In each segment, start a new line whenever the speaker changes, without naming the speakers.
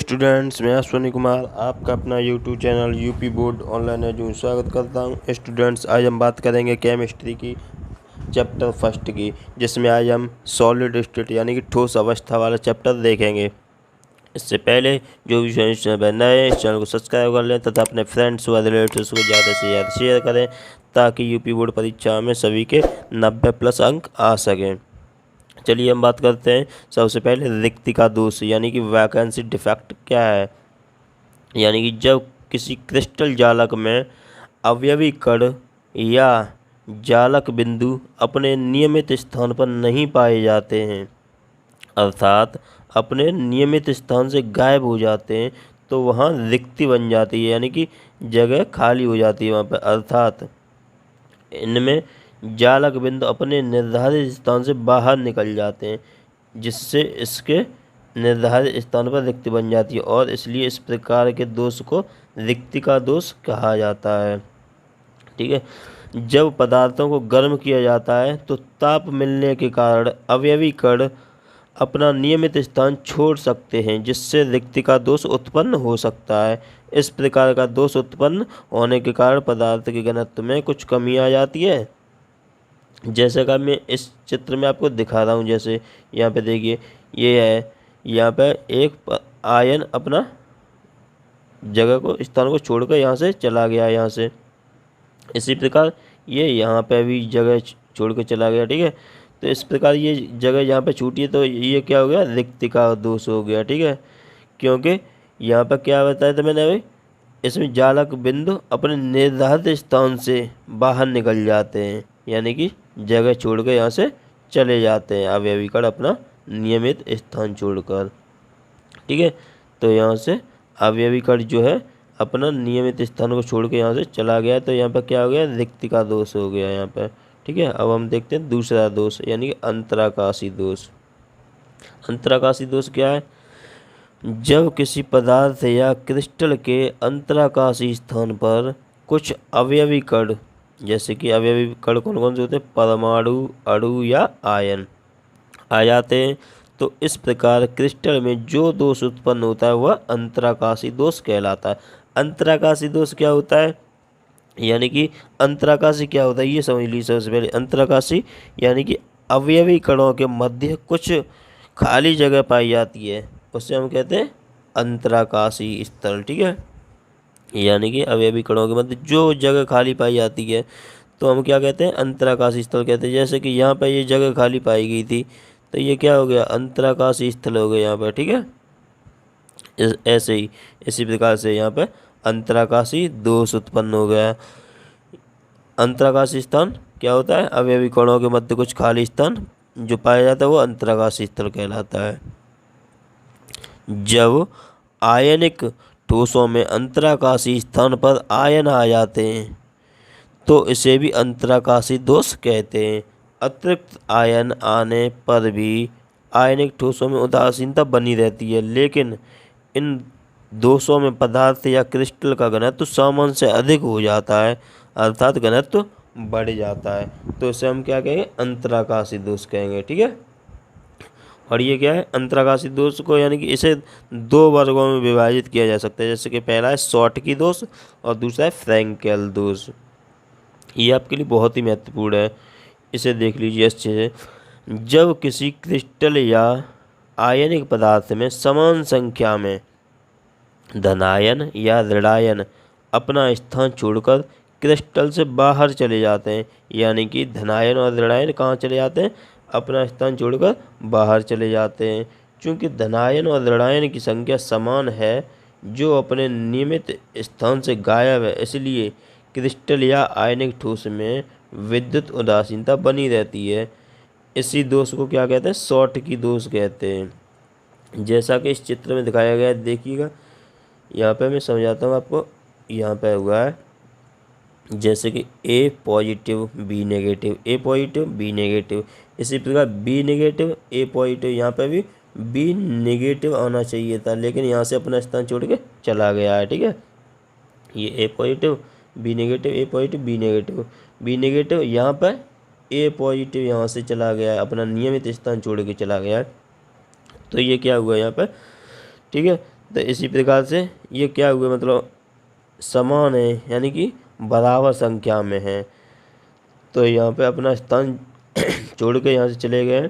Students, मैं अश्विनी कुमार आपका अपना YouTube channel UP board online education स्वागत करता हूं। स्टूडेंट्स, आज हम बात करेंगे केमिस्ट्री की चैप्टर फर्स्ट की, जिसमें आज हम सॉलिड स्टेट यानी कि ठोस अवस्था वाला चैप्टर देखेंगे। इससे पहले जो भी चैनल नए इस चैनल को सब्सक्राइब कर लें तथा अपने फ्रेंड्स व रिलेटिव्स को ज़्यादा से ज़्यादा शेयर करें, ताकि यूपी बोर्ड परीक्षा में सभी के 90+ अंक आ सकें। चलिए हम बात करते हैं। सबसे पहले रिक्तिका दोष यानी कि वैकेंसी डिफेक्ट क्या है। यानी कि जब किसी क्रिस्टल जालक में अवयवी कण या जालक बिंदु अपने नियमित स्थान पर नहीं पाए जाते हैं, अर्थात अपने नियमित स्थान से गायब हो जाते हैं, तो वहाँ रिक्ति बन जाती है, यानी कि जगह खाली हो जाती है वहाँ पर। अर्थात इनमें जालक बिंदु अपने निर्धारित स्थान से बाहर निकल जाते हैं, जिससे इसके निर्धारित स्थान पर रिक्ति बन जाती है, और इसलिए इस प्रकार के दोष को रिक्तिका दोष कहा जाता है। ठीक है। जब पदार्थों को गर्म किया जाता है तो ताप मिलने के कारण अवयवी कण अपना नियमित स्थान छोड़ सकते हैं, जिससे रिक्तिका दोष उत्पन्न हो सकता है। इस प्रकार का दोष उत्पन्न होने के कारण पदार्थ के घनत्व में कुछ कमी आ जाती है, जैसे कि मैं इस चित्र में आपको दिखा रहा हूँ। जैसे यहाँ पे देखिए, ये है, यहाँ पे एक आयन अपना जगह को स्थान को छोड़कर यहाँ से चला गया, यहाँ से। इसी प्रकार ये यहाँ पे भी जगह छोड़ कर चला गया। ठीक है। तो इस प्रकार ये जगह यहाँ पे छूटी है, तो ये क्या हो गया, रिक्तिका दोष हो गया। ठीक है। क्योंकि यहाँ पर क्या बताया था मैंने अभी, इसमें जालक बिंदु अपने निर्धारित स्थान से बाहर निकल जाते हैं, यानी कि जगह छोड़कर यहाँ से चले जाते हैं अवयवी कण अपना नियमित स्थान छोड़कर। ठीक है। तो यहाँ से अवयवी कण जो है अपना नियमित स्थान को छोड़ के यहाँ से चला गया, तो यहाँ पर क्या हो गया, रिक्तिका दोष हो गया यहाँ पर। ठीक है। अब हम देखते हैं दूसरा दोष, यानी कि अंतराकाशी दोष। अंतराकाशी दोष क्या है। जब किसी पदार्थ या क्रिस्टल के अंतराकाशी स्थान पर कुछ अवयवी कण, जैसे कि अवयवी कण कौन कौन से होते हैं, परमाणु, अणु या आयन आ जाते हैं, तो इस प्रकार क्रिस्टल में जो दोष उत्पन्न होता है वह अंतराकाशी दोष कहलाता है। अंतराकाशी दोष क्या होता है, यानी कि अंतराकाशी क्या होता है ये समझ लीजिए। सबसे पहले अंतराकाशी यानी कि अवयवी कणों के मध्य कुछ खाली जगह पाई जाती है, उससे हम कहते हैं अंतराकाशी स्थल। ठीक है। यानी कि अवयवी कणों के मध्य जो जगह खाली पाई जाती है, तो हम क्या कहते हैं, अंतराकाशी स्थल कहते हैं। जैसे कि यहाँ पर ये जगह खाली पाई गई थी, तो ये क्या हो गया, अंतराकाशी स्थल हो गया यहाँ पर। ठीक है। ऐसे ही इसी प्रकार से यहाँ पर अंतराकाशी दोष उत्पन्न हो गया। अंतराकाशी स्थान क्या होता है, अवयवी कणों के मध्य कुछ खाली स्थान जो पाया जाता है वो अंतराकाशी स्थल कहलाता है। जब आयनिक ठोसों में अंतराकाशी स्थान पर आयन आ जाते हैं, तो इसे भी अंतराकाशी दोष कहते हैं। अतिरिक्त आयन आने पर भी आयनिक ठोसों में उदासीनता बनी रहती है, लेकिन इन दोषों में पदार्थ या क्रिस्टल का घनत्व सामान्य से अधिक हो जाता है, अर्थात घनत्व बढ़ जाता है, तो इसे हम क्या कहेंगे, अंतराकाशी दोष कहेंगे। ठीक है। और ये क्या है, अंतराकाशी दोष को यानी कि इसे दो वर्गों में विभाजित किया जा सकता है। जैसे कि पहला है शॉटकी दोष और दूसरा है फ्रैंकेल दोष। ये आपके लिए बहुत ही महत्वपूर्ण है, इसे देख लीजिए अच्छे से। जब किसी क्रिस्टल या आयनिक पदार्थ में समान संख्या में धनायन या ऋणायन अपना स्थान छोड़कर क्रिस्टल से बाहर चले जाते हैं, यानी कि धनायन और ऋणायन कहाँ चले जाते हैं, अपना स्थान छोड़कर बाहर चले जाते हैं। चूँकि धनायन और ऋणायन की संख्या समान है जो अपने नियमित स्थान से गायब है, इसलिए क्रिस्टल या आयनिक ठोस में विद्युत उदासीनता बनी रहती है। इसी दोष को क्या कहते हैं, शॉटकी दोष कहते हैं। जैसा कि इस चित्र में दिखाया गया है, देखिएगा यहाँ पे मैं समझाता हूँ आपको। यहाँ पे हुआ है जैसे कि ए positive B negative, A positive B negative, इसी प्रकार बी नेगेटिव ए पॉजिटिव, यहाँ पे भी बी नेगेटिव आना चाहिए था, लेकिन यहाँ से अपना स्थान छोड़ के चला गया है। ठीक है। ये A positive B negative, A positive B negative, B negative, यहाँ पर ए पॉजिटिव यहाँ से चला गया है, अपना नियमित स्थान छोड़ के चला गया है, तो ये क्या हुआ यहाँ पर। ठीक है। तो इसी प्रकार से ये क्या हुए, मतलब समान है यानी कि बराबर संख्या में है। तो यहाँ पे अपना स्थान छोड़ के यहाँ से चले गए,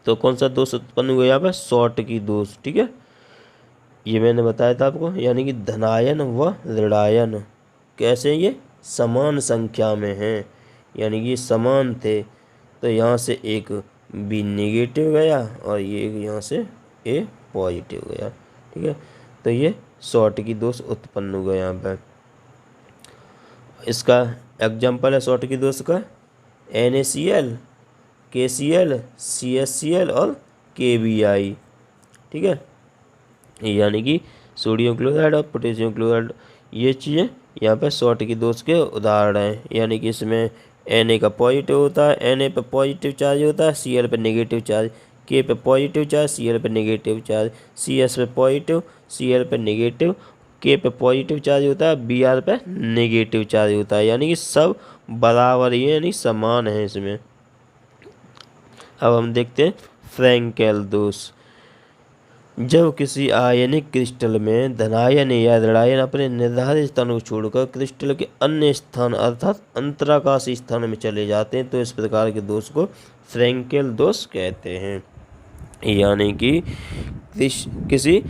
तो कौन सा दोष उत्पन्न हुआ यहाँ पे, शॉर्ट की दोष। ठीक है, ये मैंने बताया था आपको, यानी कि धनायन व ऋणायन कैसे ये समान संख्या में हैं, यानी कि समान थे। तो यहाँ से एक बी नेगेटिव गया और ये यहाँ से ए पॉजिटिव गया। ठीक है, तो ये शॉर्ट की दोष उत्पन्न हुआ यहाँ पर। इसका एग्जाम्पल है शॉर्ट की दोष का NaCl, KCl, CHCl और KBI। ठीक है, यानी कि सोडियम क्लोराइड और पोटेशियम क्लोराइड, ये चीज़ें यहाँ पे शॉर्ट की दोष के उदाहरण हैं। यानी कि इसमें Na का पॉजिटिव होता है, Na पे पॉजिटिव चार्ज होता है, Cl पे नेगेटिव चार्ज, K पे पॉजिटिव चार्ज, Cl पे नेगेटिव चार्ज, CS पे पॉजिटिव, Cl पे नेगेटिव, K पे पॉजिटिव चार्ज होता है, Br पे नेगेटिव चार्ज होता है। यानी कि सब बराबर ही है, यानी समान है इसमें। अब हम देखते हैं फ्रैंकेल दोष। जब किसी आयनिक क्रिस्टल में धनायन या ऋणायन अपने निर्धारित स्थान को छोड़कर क्रिस्टल के अन्य स्थान अर्थात अंतराकाशी स्थान में चले जाते हैं, तो इस प्रकार के दोष को फ्रैंकेल दोष कहते हैं। यानी कि किसी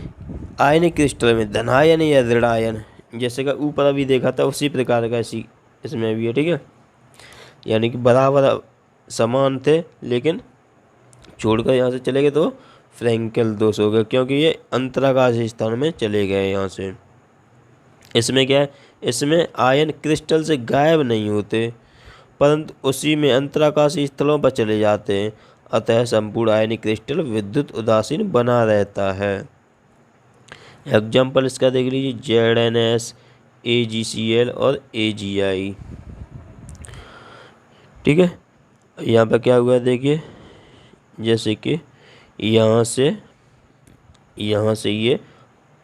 आयनिक क्रिस्टल में धनायन या ऋणायन, जैसे कि ऊपर अभी देखा था उसी प्रकार का इसी इसमें भी है। ठीक है, यानी कि बराबर समान थे लेकिन छोड़कर यहाँ से चले गए तो फ्रैंकेल दोष हो गया, क्योंकि ये अंतराकाशी स्थान में चले गए यहाँ से। इसमें क्या है, इसमें आयन क्रिस्टल से गायब नहीं होते परंतु उसी में अंतराकाशी स्थलों पर चले जाते हैं, अतः संपूर्ण आयनिक क्रिस्टल विद्युत उदासीन बना रहता है। एग्जाम्पल इसका देख लीजिए ZnS, AgCl और AgI। ठीक है, यहाँ पर क्या हुआ देखिए, जैसे कि यहाँ से ये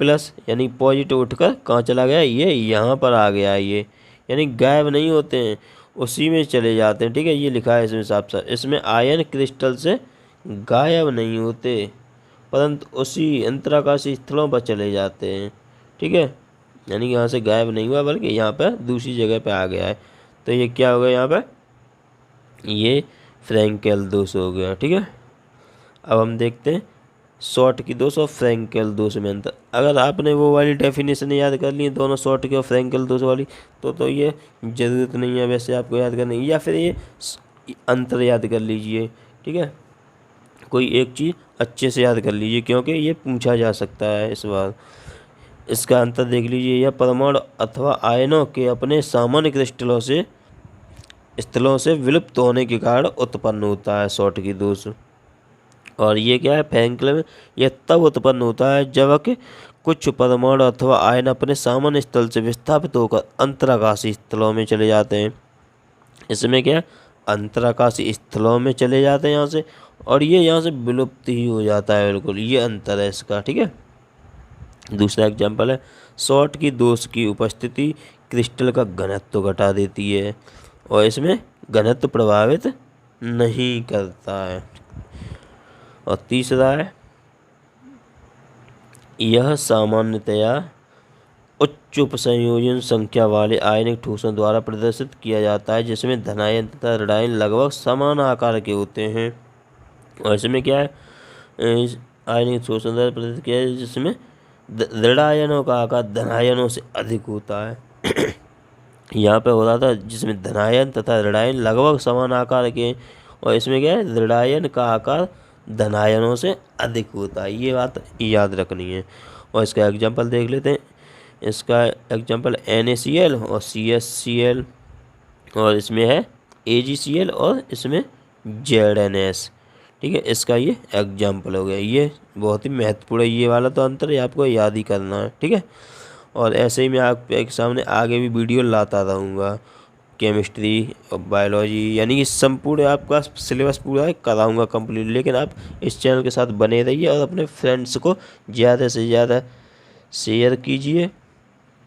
प्लस यानी पॉजिटिव उठकर कहाँ चला गया, ये यहाँ पर आ गया, ये यानी गायब नहीं होते हैं, उसी में चले जाते हैं। ठीक है, ये लिखा है इसमें साफ साफ, इसमें आयन क्रिस्टल से गायब नहीं होते परंतु उसी अंतराकाशी स्थलों पर चले जाते हैं। ठीक है, यानी यहाँ से गायब नहीं हुआ बल्कि यहाँ पर दूसरी जगह पे आ गया है। तो ये क्या हो गया यहाँ पर, ये फ्रैंकेल दोष हो गया। ठीक है, अब हम देखते हैं शॉर्ट की दोष और फ्रैंकेल दोष में अंतर। अगर आपने वो वाली डेफिनेशन याद कर ली दोनों शॉर्ट की और फ्रैंकेल दोष वाली, तो ये ज़रूरत नहीं है वैसे आपको याद करने की, या फिर ये अंतर याद कर लीजिए। ठीक है, कोई एक चीज़ अच्छे से याद कर लीजिए क्योंकि ये पूछा जा सकता है इस बार। इसका अंतर देख लीजिए, यह परमाणु अथवा आयनों के अपने सामान्य क्रिस्टलों से स्थलों से विलुप्त होने के कारण उत्पन्न होता है शॉर्ट की दोष। और ये क्या है, फ्रैंकेल में यह तब उत्पन्न होता है जब कुछ परमाणु अथवा आयन अपने सामान्य स्थल से विस्थापित होकर अंतराकाशी स्थलों में चले जाते हैं। इसमें क्या है, अंतराकाशी स्थलों में चले जाते हैं यहाँ से, और ये यहाँ से विलुप्त ही हो जाता है बिल्कुल, ये अंतर है इसका। ठीक है, दूसरा एग्जाम्पल है शॉर्ट की दोष की उपस्थिति क्रिस्टल का घनत्व घटा देती है और इसमें घनत्व प्रभावित नहीं करता है। और तीसरा है, यह सामान्यतया उच्च उपसंयोजन संख्या वाले आयनिक ठोसों द्वारा प्रदर्शित किया जाता है जिसमें धनायन तथा ऋणायन लगभग समान आकार के होते हैं। और इसमें क्या है, आयनिक ठोसों द्वारा प्रदर्शित किया है जिसमें ऋणायनों का आकार धनायनों से अधिक होता है। यहाँ पे हो रहा था जिसमें धनायन तथा ऋणायन लगभग समान आकार के, और इसमें क्या है, ऋणायन का आकार धनायनों से अधिक होता है, ये बात याद रखनी है। और इसका एग्जांपल देख लेते हैं। इसका एग्जांपल NaCl और CHCl, और इसमें है AgCl और इसमें ZnS। ठीक है, इसका ये एग्जांपल हो गया, ये बहुत ही महत्वपूर्ण है, ये वाला तो अंतर है आपको याद ही करना है। ठीक है, और ऐसे ही मैं आपके सामने आगे भी वीडियो लाता रहूँगा, केमिस्ट्री और बायोलॉजी, यानी कि संपूर्ण आपका सिलेबस पूरा कराऊंगा कंप्लीट। लेकिन आप इस चैनल के साथ बने रहिए और अपने फ्रेंड्स को ज़्यादा से ज़्यादा शेयर कीजिए,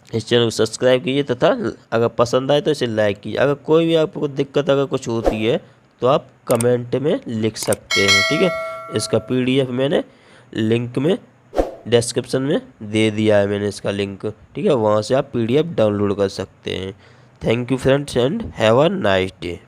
इस चैनल को सब्सक्राइब कीजिए तथा अगर पसंद आए तो इसे लाइक कीजिए। अगर कोई भी आपको दिक्कत अगर कुछ होती है तो आप कमेंट में लिख सकते हैं। ठीक है, इसका PDF मैंने लिंक में डिस्क्रिप्शन में दे दिया है मैंने इसका लिंक, ठीक है, वहाँ से आप PDF डाउनलोड कर सकते हैं। Thank you friends and have a nice day.